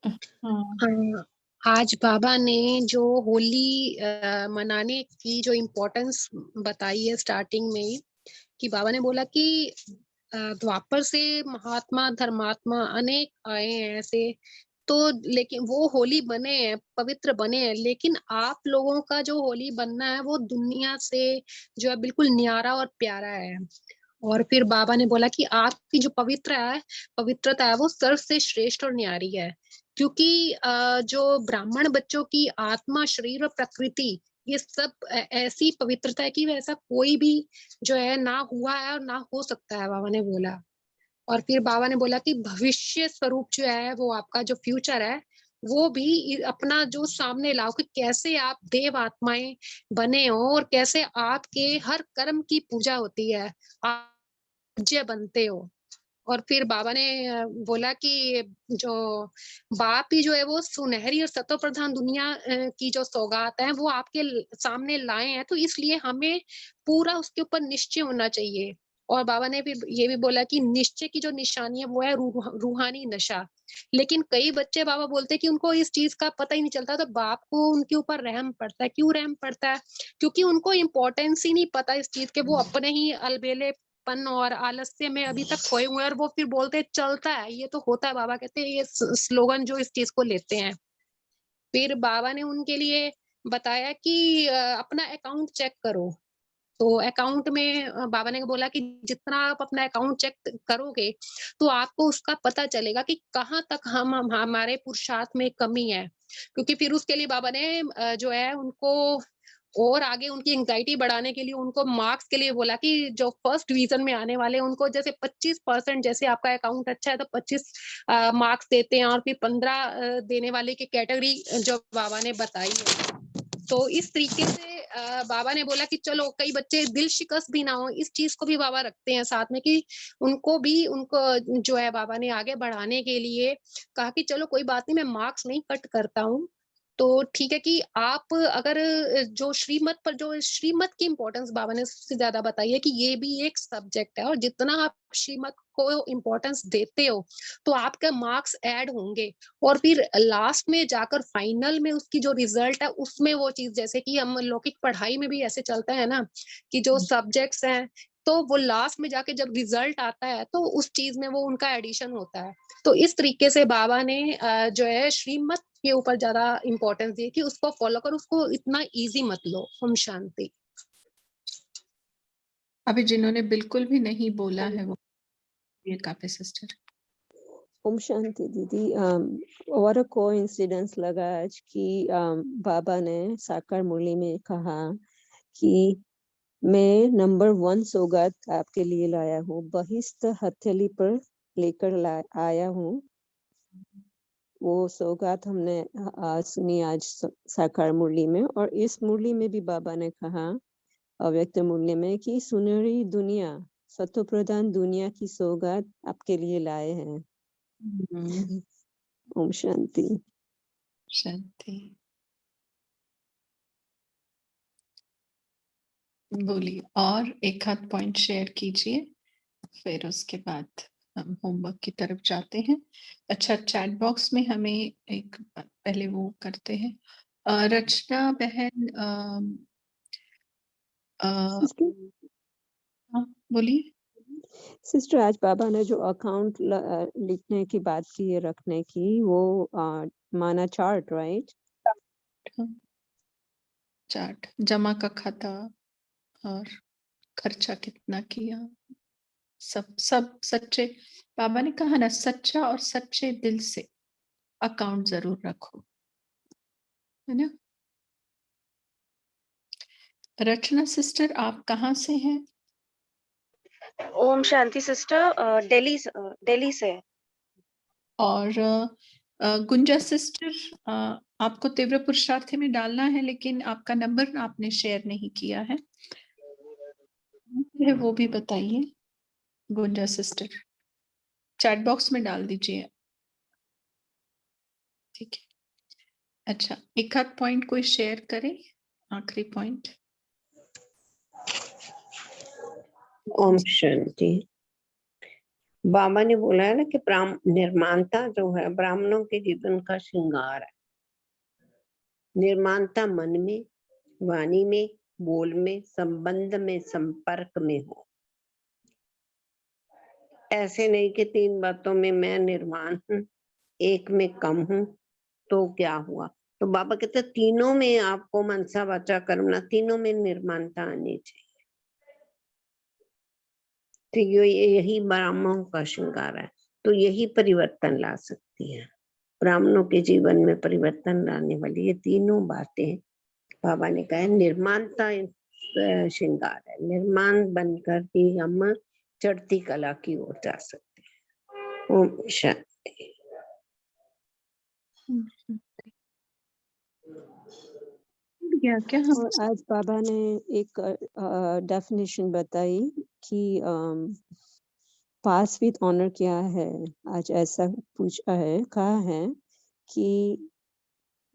हाँ। आज बाबा ने जो होली मनाने की जो इम्पोर्टेंस बताई है स्टार्टिंग में ही, कि बाबा ने बोला कि द्वापर से महात्मा धर्मात्मा अनेक आए हैं ऐसे, तो लेकिन वो होली बने हैं, पवित्र बने हैं, लेकिन आप लोगों का जो होली बनना है वो दुनिया से जो है बिल्कुल न्यारा और प्यारा है। और फिर बाबा ने बोला कि आपकी जो पवित्रता है वो सर्व से श्रेष्ठ और न्यारी है, क्योंकि जो ब्राह्मण बच्चों की आत्मा, शरीर और प्रकृति, ये सब ऐसी पवित्रता है कि वैसा कोई भी जो है ना हुआ है और ना हो सकता है, बाबा ने बोला। और फिर बाबा ने बोला कि भविष्य स्वरूप जो है वो आपका जो फ्यूचर है वो भी अपना जो सामने लाओ कि कैसे आप देव आत्माएं बने हो और कैसे आपके हर कर्म की पूजा होती है, आप पूज्य बनते हो। और फिर बाबा ने बोला कि जो बाप ही जो है वो सुनहरी और सत्व प्रधान दुनिया की जो सौगात है वो आपके सामने लाए हैं, तो इसलिए हमें पूरा उसके ऊपर निश्चय होना चाहिए। और बाबा ने फिर ये भी बोला कि निश्चय की जो निशानी है वो है रूहानी नशा। लेकिन कई बच्चे बाबा बोलते हैं कि उनको इस चीज का पता ही नहीं चलता, तो बाप को उनके ऊपर रहम पड़ता है। क्यों रहम पड़ता है? क्योंकि उनको इम्पोर्टेंस ही नहीं पता इस चीज के, वो अपने ही अलबेले पन और आलस्य में अभी तक खोए हुए हैं और वो फिर बोलते हैं चलता है, ये तो होता है। बाबा कहते हैं ये स्लोगन जो इस चीज को लेते हैं। फिर बाबा ने उनके लिए बताया कि अपना अकाउंट चेक करो। तो अकाउंट में बाबा ने बोला कि जितना आप अपना अकाउंट चेक करोगे तो आपको उसका पता चलेगा कि कहाँ तक हम हमारे पुरुषार्थ में कमी है। क्योंकि फिर उसके लिए बाबा ने जो है उनको और आगे उनकी एंजाइटी बढ़ाने के लिए उनको मार्क्स के लिए बोला कि जो फर्स्ट डिवीजन में आने वाले उनको जैसे 25%, जैसे आपका अकाउंट अच्छा है तो 25 मार्क्स देते हैं, और फिर 15 देने वाले की कैटेगरी जो बाबा ने बताई है। तो इस तरीके से बाबा ने बोला कि चलो कई बच्चे दिल शिकस्त भी ना हो, इस चीज को भी बाबा रखते हैं साथ में कि उनको जो है बाबा ने आगे बढ़ाने के लिए कहा कि चलो कोई बात नहीं, मैं मार्क्स नहीं कट करता हूँ, तो ठीक है कि आप अगर जो श्रीमत की इम्पोर्टेंस बाबा ने सबसे ज्यादा बताई है कि ये भी एक सब्जेक्ट है और जितना आप श्रीमत को इम्पोर्टेंस देते हो तो आपके मार्क्स ऐड होंगे और फिर लास्ट में जाकर फाइनल में उसकी जो रिजल्ट है उसमें वो चीज, जैसे कि हम लौकिक पढ़ाई में भी ऐसे चलता है ना कि जो सब्जेक्ट्स हैं तो वो लास्ट में जाके जब रिजल्ट आता है तो उस चीज में वो उनका एडिशन होता है। तो इस तरीके से बाबा ने जो है श्रीमत के ऊपर ज्यादा इम्पोर्टेंस दी कि उसको फॉलो कर, उसको इतना इजी मत लो। ओम शांति। अभी जिन्होंने बिल्कुल भी नहीं बोला है वो ये काफी सिस्टर। ओम शांति दीदी। और एक कोइंसिडेंस लगा आज कि बाबा ने साकार मुरली में कहा कि मैं नंबर 1 सौगात आपके लिए लाया हूँ, बहिस्त हथेली पर लेकर आया हूँ। वो सौगात हमने सुनी आज साकार मुरली में, और इस मुरली में भी बाबा ने कहा अव्यक्त मुरली में कि सुनहरी दुनिया, सत्व प्रधान दुनिया की सौगात आपके लिए लाए हैं। ओम शांति। शांति। बोलिए, और एक आध पॉइंट शेयर कीजिए, फिर उसके बाद हम होमवर्क की तरफ जाते हैं। अच्छा, चैट बॉक्स में हमें एक पहले वो करते हैं। रचना बहन, हाँ बोलिए। सिस्टर, आज बाबा ने जो अकाउंट लिखने की बात की है, रखने की, वो माना चार्ट, राइट? चार्ट, जमा का खाता और खर्चा कितना किया, सब सच्चे, बाबा ने कहा ना, सच्चा और सच्चे दिल से अकाउंट जरूर रखो, है ना। रचना सिस्टर, आप कहाँ से हैं? ओम शांति सिस्टर, दिल्ली से। और गुंजा सिस्टर, आपको तीव्र पुरुषार्थी में डालना है, लेकिन आपका नंबर आपने शेयर नहीं किया है, वो भी बताइए गुंजा सिस्टर, चैट बॉक्स में डाल दीजिए। ठीक है। अच्छा, एक आध पॉइंट कोई शेयर करे, आखिरी पॉइंट। ओम शांति। बाबा ने बोला है ना कि निर्माणता जो है ब्राह्मणों के जीवन का श्रृंगार है। निर्माणता मन में, वाणी में, बोल में, संबंध में, संपर्क में हो। ऐसे नहीं कि 3 बातों में मैं निर्माण हूँ, एक में कम हूँ, तो क्या हुआ। तो बाबा कहते तीनों में आपको मनसा वाचा कर्मणा, तीनों में निर्माणता आनी चाहिए। तो यही ब्राह्मणों का श्रृंगार है। तो यही परिवर्तन ला सकती है। ब्राह्मणों के जीवन में परिवर्तन लाने वाली ये तीनों बातें बाबा ने कहा निर्माणता श्रृंगार है। निर्माण बनकर ही हम चढ़ती कला की ओर जा सकते हैं। ओम शांति। क्या और आज बाबा ने एक डेफिनेशन बताई कि पास विद ऑनर क्या है। आज ऐसा पूछा है, कहा है कि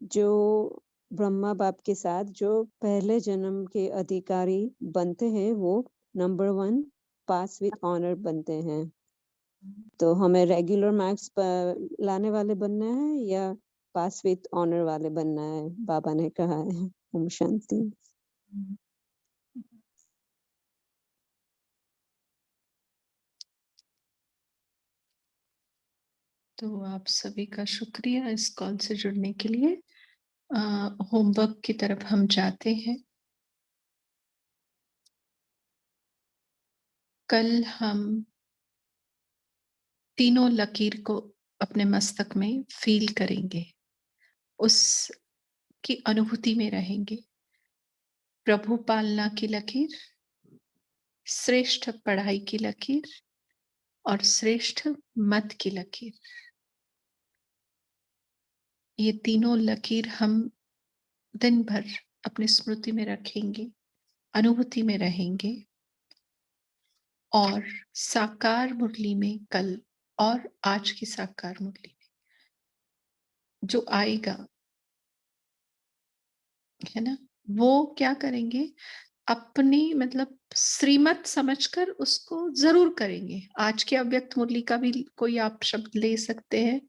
जो ब्रह्मा बाप के साथ जो पहले जन्म के अधिकारी बनते हैं वो नंबर 1 पास विद ऑनर बनते हैं। तो हमें रेगुलर मार्क्स लाने वाले बनना है या पास विद ऑनर वाले बनना है, बाबा ने कहा है। ओम शांति। तो आप सभी का शुक्रिया इस कॉल से जुड़ने के लिए। होमवर्क की तरफ हम जाते हैं। कल हम तीनों लकीर को अपने मस्तक में फील करेंगे, उसकी अनुभूति में रहेंगे। प्रभु पालना की लकीर, श्रेष्ठ पढ़ाई की लकीर और श्रेष्ठ मत की लकीर। ये तीनों लकीर हम दिन भर अपनी स्मृति में रखेंगे, अनुभूति में रहेंगे और साकार मुरली में कल और आज की साकार मुरली में जो आएगा है ना, वो क्या करेंगे, अपनी मतलब श्रीमत समझकर उसको जरूर करेंगे। आज के अव्यक्त मुरली का भी कोई आप शब्द ले सकते हैं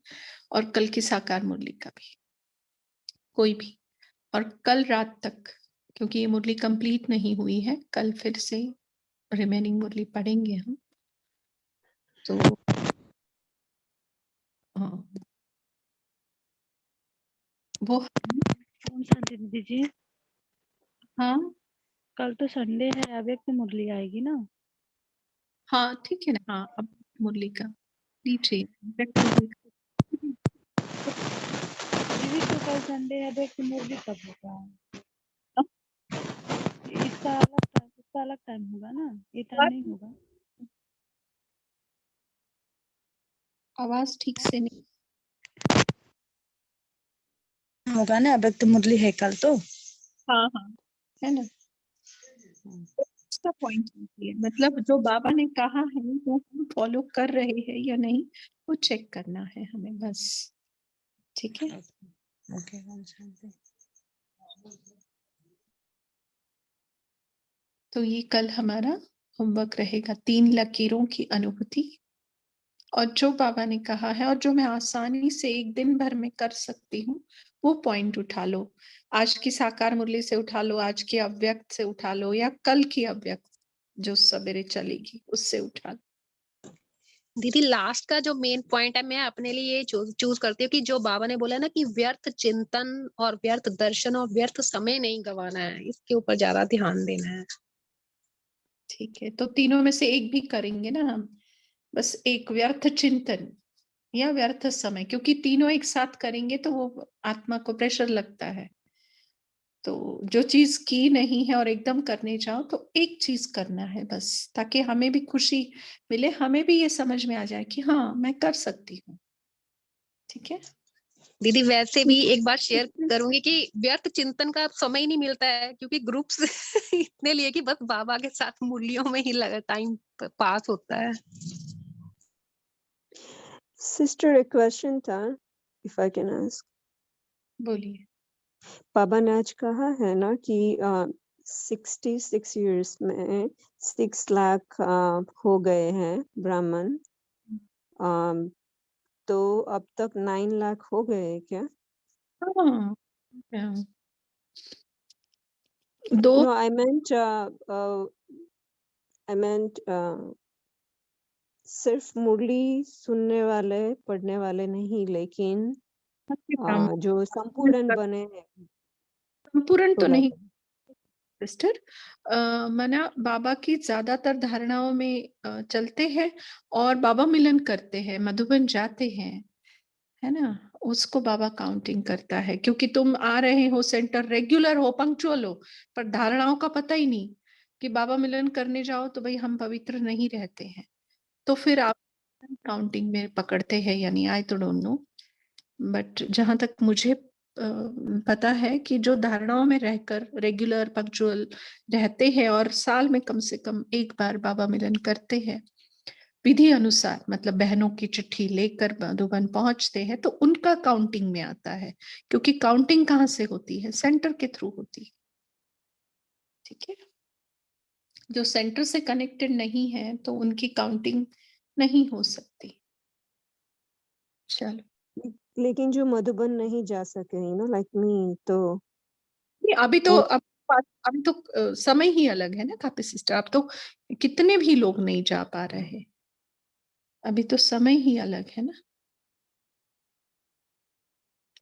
और कल की साकार मुरली का भी कोई भी, और कल रात तक, क्योंकि ये मुरली कंप्लीट नहीं हुई है, कल फिर से रिमेनिंग मुरली पढ़ेंगे हम। तो हाँ, वो ओम शांति दीदी जी, हाँ कल तो संडे है, अव्यक्त मुरली आएगी ना? हाँ ठीक है ना, हाँ अब मुरली का लीजिए अव्यक्त मुरली का। दीदी तो कल संडे है, अव्यक्त मुरली कब होगा? अब इसका अलग टाइम होगा ना, ये टाइम नहीं होगा? आवाज ठीक से नहीं होगा ना, अव्यक्त मुरली है कल तो। हाँ हाँ है ना, उसका पॉइंट है, मतलब जो बाबा ने कहा है वो हम फॉलो कर रहे हैं या नहीं, वो चेक करना है हमें बस। ठीक है, ओके ओम शांति। तो ये कल हमारा होमवर्क रहेगा, 3 लकीरों की अनुभूति, और जो बाबा ने कहा है और जो मैं आसानी से एक दिन भर में कर सकती हूँ वो पॉइंट उठा लो। आज की साकार मुरली से उठा लो, आज की अव्यक्त से उठा लो, या कल की अव्यक्त जो सवेरे चलेगी उससे उठा लो। दीदी लास्ट का जो मेन पॉइंट है, मैं अपने लिए ये चूज करती हूँ कि जो बाबा ने बोला ना कि व्यर्थ चिंतन और व्यर्थ दर्शन और व्यर्थ समय नहीं गंवाना है, इसके ऊपर ज्यादा ध्यान देना है। ठीक है, तो तीनों में से एक भी करेंगे ना हम, बस एक व्यर्थ चिंतन या व्यर्थ समय, क्योंकि तीनों एक साथ करेंगे तो वो आत्मा को प्रेशर लगता है। तो जो चीज की नहीं है और एकदम करने जाओ तो एक चीज करना है बस, ताकि हमें भी खुशी मिले, हमें भी ये समझ में आ जाए कि हाँ मैं कर सकती हूँ। ठीक है दीदी वैसे भी एक बात शेयर करूंगी कि व्यर्थ चिंतन का समय ही नहीं मिलता है, क्योंकि ग्रुप्स इतने लिए कि बस बाबा के साथ मूल्यों में ही लगा टाइम पास होता है। सिस्टर एक क्वेश्चन था, इफ आई कैन आस्क। बोलिए। बाबा ने आज कहा है ना कि 66 इयर्स में 6 लाख हो गए हैं ब्राह्मण, तो अब तक 9 लाख हो गए क्या? हाँ, हाँ। दो No, I meant सिर्फ मुरली सुनने वाले पढ़ने वाले नहीं, लेकिन जो संपूर्ण बने हैं संपूर्ण तो तो नहीं बाबा। सिस्टर, मना बाबा की ज्यादातर धारणाओं में चलते हैं और बाबा मिलन करते हैं, मधुबन जाते हैं, है ना, उसको बाबा काउंटिंग करता है। क्योंकि तुम आ रहे हो सेंटर, रेगुलर हो, पंक्चुअल हो, पर धारणाओं का पता ही नहीं कि बाबा मिलन करने जाओ तो भाई हम पवित्र नहीं रहते हैं, तो फिर आप काउंटिंग में पकड़ते हैं या नहीं, आई तो डोंट नो। बट जहां तक मुझे पता है कि जो धारणाओं में रहकर रेगुलर पंक्चुअल रहते हैं और साल में कम से कम एक बार बाबा मिलन करते हैं विधि अनुसार, मतलब बहनों की चिट्ठी लेकर मधुबन पहुंचते हैं, तो उनका काउंटिंग में आता है। क्योंकि काउंटिंग कहाँ से होती है, सेंटर के थ्रू होती है। ठीक है, जो सेंटर से कनेक्टेड नहीं है तो उनकी काउंटिंग नहीं हो सकती। चलो, लेकिन जो मधुबन नहीं जा सके, लाइक मी, तो अभी तो वो अभी तो समय ही अलग है ना कापी सिस्टर, अब तो कितने भी लोग नहीं जा पा रहे, अभी तो समय ही अलग है ना।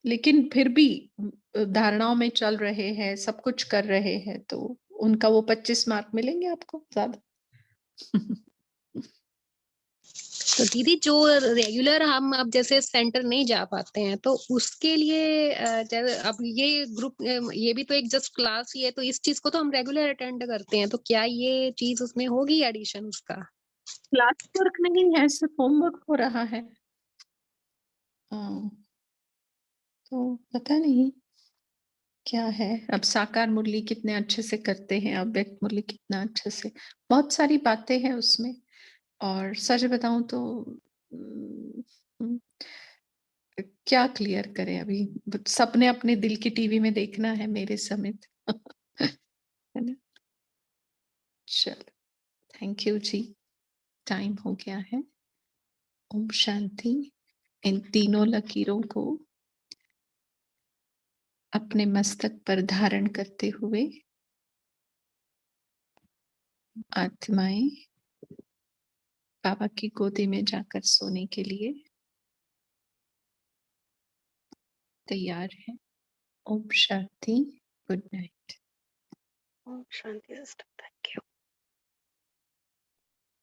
लेकिन फिर भी धारणाओं में चल रहे हैं, सब कुछ कर रहे हैं, तो उनका वो 25 मार्क मिलेंगे आपको ज्यादा। तो दीदी जो रेगुलर हम अब जैसे सेंटर नहीं जा पाते हैं, तो उसके लिए अब ये ग्रुप, ये भी तो एक जस्ट क्लास ही है, तो इस चीज को तो हम रेगुलर अटेंड करते हैं, तो क्या ये चीज उसमें होगी एडिशन उसका? क्लास वर्क नहीं है, सिर्फ होमवर्क हो रहा है। तो पता नहीं, क्या है, अब साकार मुरली कितने अच्छे से करते हैं, अव्यक्त मुरली कितना अच्छे से, बहुत सारी बातें हैं उसमें। और सच बताऊं तो क्या क्लियर करें अभी, सबने अपने दिल की टीवी में देखना है मेरे समेत। है ना। चलो, थैंक यू जी, टाइम हो गया है। ओम शांति। इन तीनों लकीरों को अपने मस्तक पर धारण करते हुए आत्माएं बाबा की गोदी में जाकर सोने के लिए तैयार है। ओम शांति। Good night. ओम शांति सिस्टर।